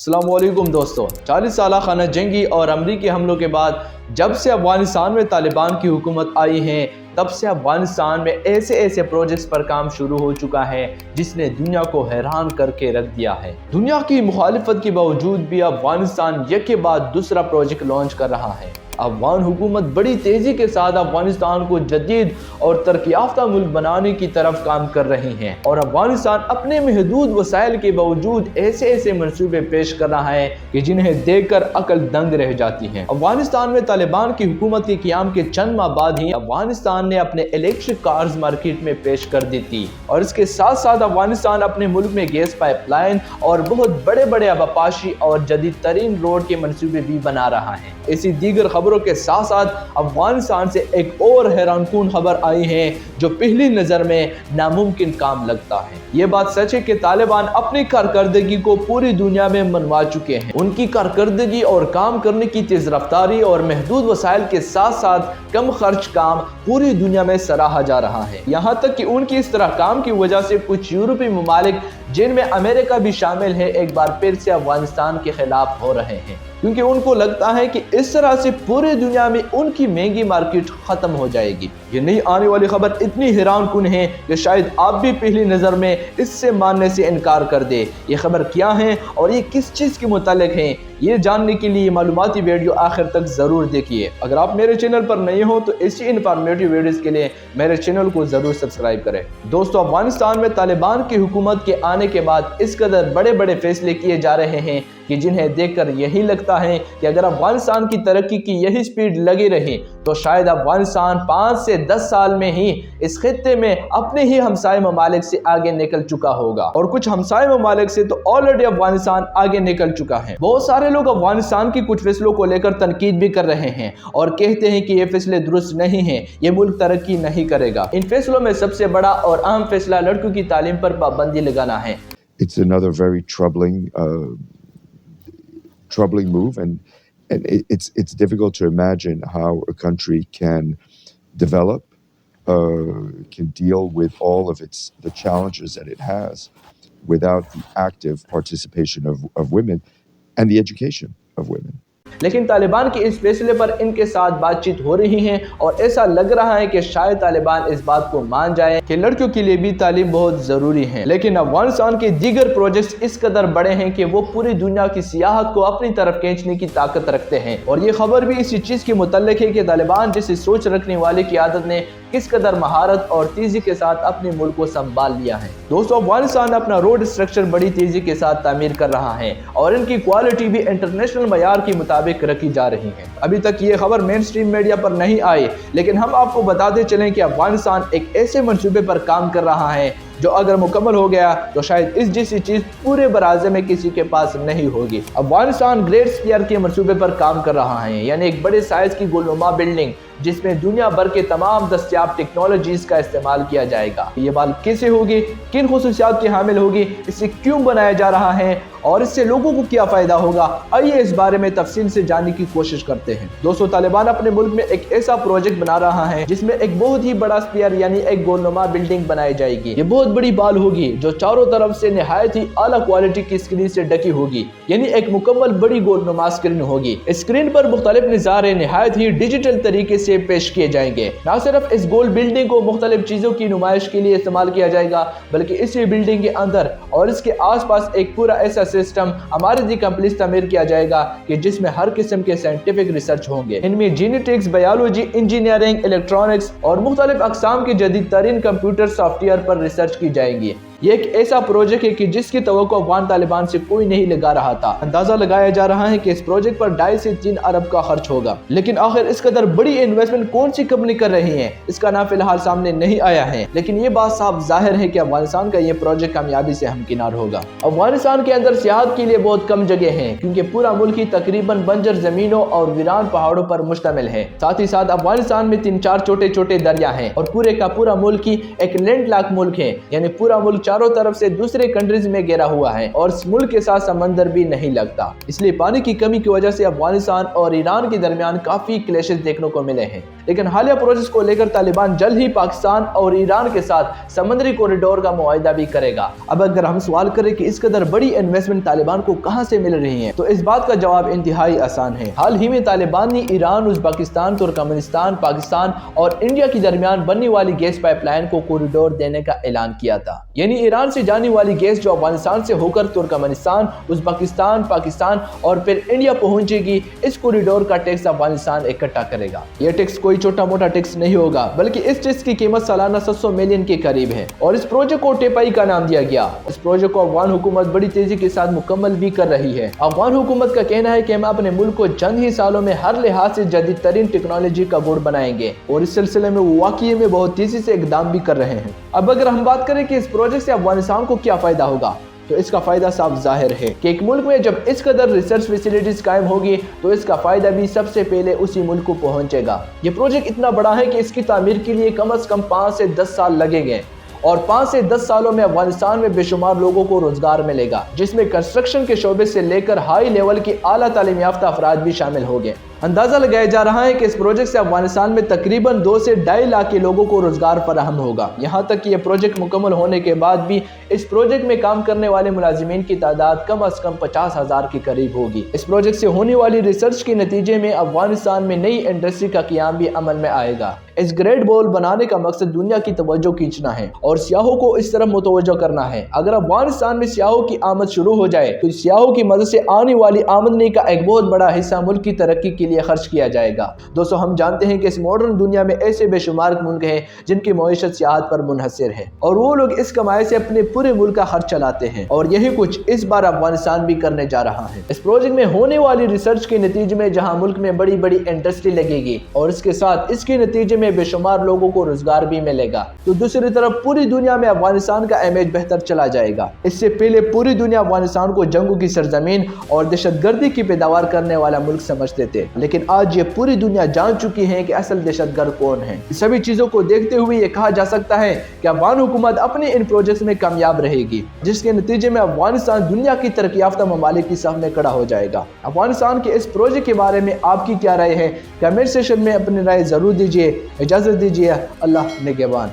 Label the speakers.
Speaker 1: अस्सलाम वालेकुम दोस्तों। 40 साल खाना जंगी और अमरीकी हमलों के बाद जब से अफगानिस्तान में तालिबान की हुकूमत आई है तब से अफगानिस्तान में ऐसे प्रोजेक्ट्स पर काम शुरू हो चुका है जिसने दुनिया को हैरान करके रख दिया है। दुनिया की मुखालिफत के बावजूद भी अफगानिस्तान एक के बाद दूसरा प्रोजेक्ट लॉन्च कर रहा है। अफगान हुकूमत बड़ी तेजी के साथ अफगानिस्तान को जदीद और तरक्की याफ्ता मुल्क बनाने की तरफ काम कर रही है और अफगानिस्तान अपने महदूद वसाइल के बावजूद ऐसे मंसूबे पेश कर रहा है कि जिन्हें देखकर अकल दंग रह जाती है। अफगानिस्तान में तालिबान की हुकूमत के क़याम के चंद माह बाद ही अफगानिस्तान ने अपने इलेक्ट्रिक कार्स मार्केट में पेश कर दी थी और इसके साथ साथ अफगानिस्तान अपने मुल्क में गैस पाइपलाइन और बहुत बड़े आबापाशी और जदीद तरीन रोड के मंसूबे भी बना रहा है। इसी दीगर खबरों के साथ साथ अफगानिस्तान से एक और हैरानकुन खबर आई है जो पहली नजर में नामुमकिन काम लगता है। ये बात सच है कि तालिबान अपनी कारकर्दगी को पूरी दुनिया में मनवा चुके हैं। उनकी कारकर्दगी और काम करने की तेज रफ्तारी और महदूद वसाइल के साथ साथ कम खर्च काम पूरी दुनिया में सराहा जा रहा है। यहाँ तक कि उनकी इस तरह काम की वजह से कुछ यूरोपीय ममालिक जिनमें अमेरिका भी शामिल है एक बार फिर से अफगानिस्तान के खिलाफ हो रहे हैं, क्योंकि उनको लगता है कि इस तरह से पूरी दुनिया में उनकी महंगी मार्केट खत्म हो जाएगी। ये नई आने वाली खबर इतनी हैरानकुन है कि शायद आप भी पहली नज़र में इससे मानने से इनकार कर दे। ये खबर क्या है और ये किस चीज़ के मुतालिक है, ये जानने के लिए मालूमाती वीडियो आखिर तक ज़रूर देखिए। अगर आप मेरे चैनल पर नए हो तो इसी इन्फॉर्मेटिव वीडियोज़ के लिए मेरे चैनल को ज़रूर सब्सक्राइब करें। दोस्तों, अफगानिस्तान में तालिबान की हुकूमत के आने के बाद इस कदर बड़े फैसले किए जा रहे हैं कि जिन्हें देखकर यही लगता है कि अगर अफगानिस्तान की तरक्की की यही स्पीड लगी रही तो शायद अफगानिस्तान 5 से 10 साल में ही इस खित्ते में अपने ही हमसाये ममालिक से आगे निकल चुका होगा। और कुछ हमसाये ममालिक से तो ऑलरेडी अफगानिस्तान आगे निकल चुका है। बहुत सारे लोग अफगानिस्तान की कुछ फैसलों को लेकर तनकीद भी कर रहे हैं और कहते हैं कि ये फैसले दुरुस्त नहीं हैं, ये मुल्क तरक्की नहीं करेगा। इन फैसलों में सबसे बड़ा और अहम फैसला लड़कियों की तालीम पर पाबंदी लगाना है।
Speaker 2: It's another very troubling move, and it's difficult to imagine how a country can develop, can deal with all of the challenges that it has without the active participation of women and the education of women.
Speaker 1: लेकिन तालिबान के इस फैसले पर इनके साथ बातचीत हो रही है और ऐसा लग रहा है कि शायद तालिबान इस बात को मान जाए कि लड़कियों के लिए भी तालीम बहुत जरूरी है। लेकिन अफगानिस्तान के दीगर प्रोजेक्ट्स इस कदर बड़े हैं कि वो पूरी दुनिया की सियाहत को अपनी तरफ खींचने की ताकत रखते हैं और ये खबर भी इसी चीज के मुताल्लिक है कि तालिबान जैसी सोच रखने वाले की आदत ने किस कदर महारत और तेजी के साथ अपने मुल्क को संभाल लिया है। दोस्तों, अफगानिस्तान अपना रोड स्ट्रक्चर बड़ी तेजी के साथ तामीर कर रहा है और इनकी क्वालिटी भी इंटरनेशनल मयार के मुताबिक रखी जा रही है। अभी तक ये खबर मेन स्ट्रीम मीडिया पर नहीं आई, लेकिन हम आपको बताते चलें कि अफगानिस्तान एक ऐसे मंसूबे पर काम कर रहा है जो अगर मुकम्मल हो गया तो शायद इस जैसी चीज पूरे बराज़े में किसी के पास नहीं होगी। अफगानिस्तान ग्रेट स्फीयर के मंसूबे पर काम कर रहा है, यानी एक बड़े साइज की गुलनुमा बिल्डिंग जिसमें दुनिया भर के तमाम दस्तयाब टेक्नोलॉजीज का इस्तेमाल किया जाएगा। ये बात कैसे होगी, किन खुसूसियात की हामिल होगी, इसे क्यों बनाया जा रहा है और इससे लोगों को क्या फायदा होगा, आइए इस बारे में तफसील से जानने की कोशिश करते हैं। दोस्तों, तालिबान अपने मुल्क में एक ऐसा प्रोजेक्ट बना रहा है जिसमें एक बहुत ही बड़ा स्फीयर यानी एक गोलनुमा बिल्डिंग बनाई जाएगी। ये बहुत बड़ी बाल होगी जो चारों तरफ से निहायत ही आला क्वालिटी की स्क्रीन से ढकी होगी, यानी एक मुकम्मल बड़ी गोलनुमा स्क्रीन होगी। स्क्रीन पर मुख्तलिफ नज़ारे निहायत ही डिजिटल तरीके से पेश किए जाएंगे। न सिर्फ इस गोल बिल्डिंग को मुख्तलिफ चीजों की नुमाइश के लिए इस्तेमाल किया जाएगा, बल्कि इसी बिल्डिंग के अंदर और इसके आसपास एक पूरा ऐसा सिस्टम हमारे कंप्लीट तमीर किया जाएगा कि जिसमें हर किस्म के साइंटिफिक रिसर्च होंगे। इनमें जेनेटिक्स, बायोलॉजी, इंजीनियरिंग, इलेक्ट्रॉनिक्स और मुख्तलिफ अकसाम की जदीद तरीन कंप्यूटर सॉफ्टवेयर पर रिसर्च की जाएंगी। ये एक ऐसा प्रोजेक्ट है कि जिसकी तवक्को अफगान तालिबान से कोई नहीं लगा रहा था। अंदाजा लगाया जा रहा है कि इस प्रोजेक्ट पर 2.5 से 3 अरब का खर्च होगा। लेकिन आखिर इस कदर बड़ी इन्वेस्टमेंट कौन सी कंपनी कर रही है, इसका नाम फिलहाल सामने नहीं आया है, लेकिन ये बात साफ जाहिर है कि अफगानिस्तान का ये प्रोजेक्ट कामयाबी से हमकिनार होगा। अफगानिस्तान के अंदर सियाहत के लिए बहुत कम जगह है, क्योंकि पूरा मुल्क ही तकरीबन बंजर जमीनों और वीरान पहाड़ों पर मुश्तमिल है। साथ ही साथ अफगानिस्तान में 3-4 छोटे दरिया हैं और पूरे का पूरा मुल्क ही एक लैंडलॉक मुल्क है, यानी पूरा मुल्क चारों तरफ से दूसरे कंट्रीज में घेरा हुआ है और इस मुल्क के साथ समंदर भी नहीं लगता, इसलिए पानी की कमी की वजह से अफगानिस्तान और ईरान के दरमियान काफी क्लैशेस देखने को मिले हैं। लेकिन हालिया प्रोसेस को लेकर तालिबान जल्द ही पाकिस्तान और ईरान के साथ समुद्री कॉरिडोर का मुआहिदा भी करेगा। अब अगर हम सवाल करें कि इस कदर बड़ी इन्वेस्टमेंट तालिबान को कहां से मिल रही है, तो इस बात का जवाब इंतहाई आसान है। हाल ही में तालिबान ने ईरान, उज़्बेकिस्तान, तुर्कमेनिस्तान, पाकिस्तान और इंडिया के दरमियान बनने वाली गैस पाइपलाइन को कॉरिडोर देने का ऐलान किया था। यानी ईरान से जाने वाली गैस जो अफगानिस्तान से होकर तुर्कमेनिस्तान, उज़्बेकिस्तान, पाकिस्तान और फिर इंडिया पहुंचेगी, इस कॉरिडोर का टैक्स अफगानिस्तान इकट्ठा करेगा। यह टैक्स कोई छोटा मोटा टैक्स नहीं होगा, बल्कि इस टैक्स की कीमत सालाना 700 मिलियन के करीब है और इस प्रोजेक्ट को टेपाई का नाम दिया गया। इस प्रोजेक्ट को अफगान हुकूमत बड़ी तेजी के साथ मुकम्मल भी कर रही है। अफगान हुकूमत का कहना है कि हम अपने मुल्क को चंद ही सालों में हर लिहाज से जदीद तरीन टेक्नोलॉजी का गुड़ बनाएंगे और इस सिलसिले में वो वाकई में बहुत तेजी से इकदाम भी कर रहे हैं। अब अगर हम बात करें कि इस प्रोजेक्ट से अफगानिस्तान को क्या फायदा होगा, तो इसका फायदा साफ जाहिर है कि एक मुल्क में जब इस कदर रिसर्च फैसिलिटीज कायम होगी तो इसका फायदा भी सबसे पहले उसी मुल्क को पहुंचेगा। ये प्रोजेक्ट इतना बड़ा है कि इसकी तामीर के लिए कम से कम 5 से 10 साल लगेंगे और 5 से 10 सालों में अफगानिस्तान में बेशुमार लोगों को रोजगार मिलेगा, जिसमें कंस्ट्रक्शन के शोबे से लेकर हाई लेवल की आला तालीम याफ्ता अफराद भी शामिल होंगे। अंदाजा लगाया जा रहा है कि इस प्रोजेक्ट से अफगानिस्तान में तकरीबन 2 से 2.5 लाख के लोगों को रोजगार फराहम होगा। यहाँ तक कि यह प्रोजेक्ट मुकम्मल होने के बाद भी इस प्रोजेक्ट में काम करने वाले मुलाजिमीन की तादाद कम से कम 50,000 के करीब होगी। इस प्रोजेक्ट से होने वाली रिसर्च के नतीजे में अफगानिस्तान में नई इंडस्ट्री का क़याम भी अमल में आएगा। इस ग्रेट वॉल बनाने का मकसद दुनिया की तवज्जो खींचना है और सियाहों को इस तरफ मुतवज्जो करना है। अगर अफगानिस्तान में सियाहों की आमद शुरू हो जाए तो सियाहों की मदद से आने वाली आमदनी का एक बहुत बड़ा हिस्सा मुल्क की तरक्की के लिए खर्च किया जाएगा। दोस्तों, हम जानते हैं कि इस मॉडर्न दुनिया में ऐसे बेशुमार मुल्क हैं जिनकी मईशत सियाहत पर मुनहसर है और वो लोग इस कमाई से अपने पूरे मुल्क का खर्च चलाते हैं और यही कुछ इस बार अफगानिस्तान भी करने जा रहा है। इस प्रोजेक्ट में होने वाली रिसर्च के नतीजे में जहां मुल्क में बड़ी बड़ी इंडस्ट्री लगेगी और इसके साथ इसके नतीजे में बेशुमार लोगों को रोजगार भी मिलेगा, तो दूसरी तरफ पूरी दुनिया में अफगानिस्तान का इमेज बेहतर चला जाएगा। इससे पहले पूरी दुनिया अफगानिस्तान को जंगों की सरजमीन और दहशतगर्दी की पैदावार करने वाला मुल्क समझते थे, लेकिन आज ये पूरी दुनिया जान चुकी है कि असल दहशतगर्द कौन है। सभी चीजों को देखते हुए ये कहा जा सकता है कि अफगान हुकूमत अपने इन प्रोजेक्ट्स में कामयाब रहेगी, जिसके नतीजे में अफगानिस्तान दुनिया की तरक्की याफ्ता ममालिक की साफ में खड़ा हो जाएगा। अफगानिस्तान के इस प्रोजेक्ट के बारे में आपकी क्या राय है? कमेंट सेक्शन में अपनी राय जरूर दीजिए। इजाजत दीजिए। अल्लाह निगहबान।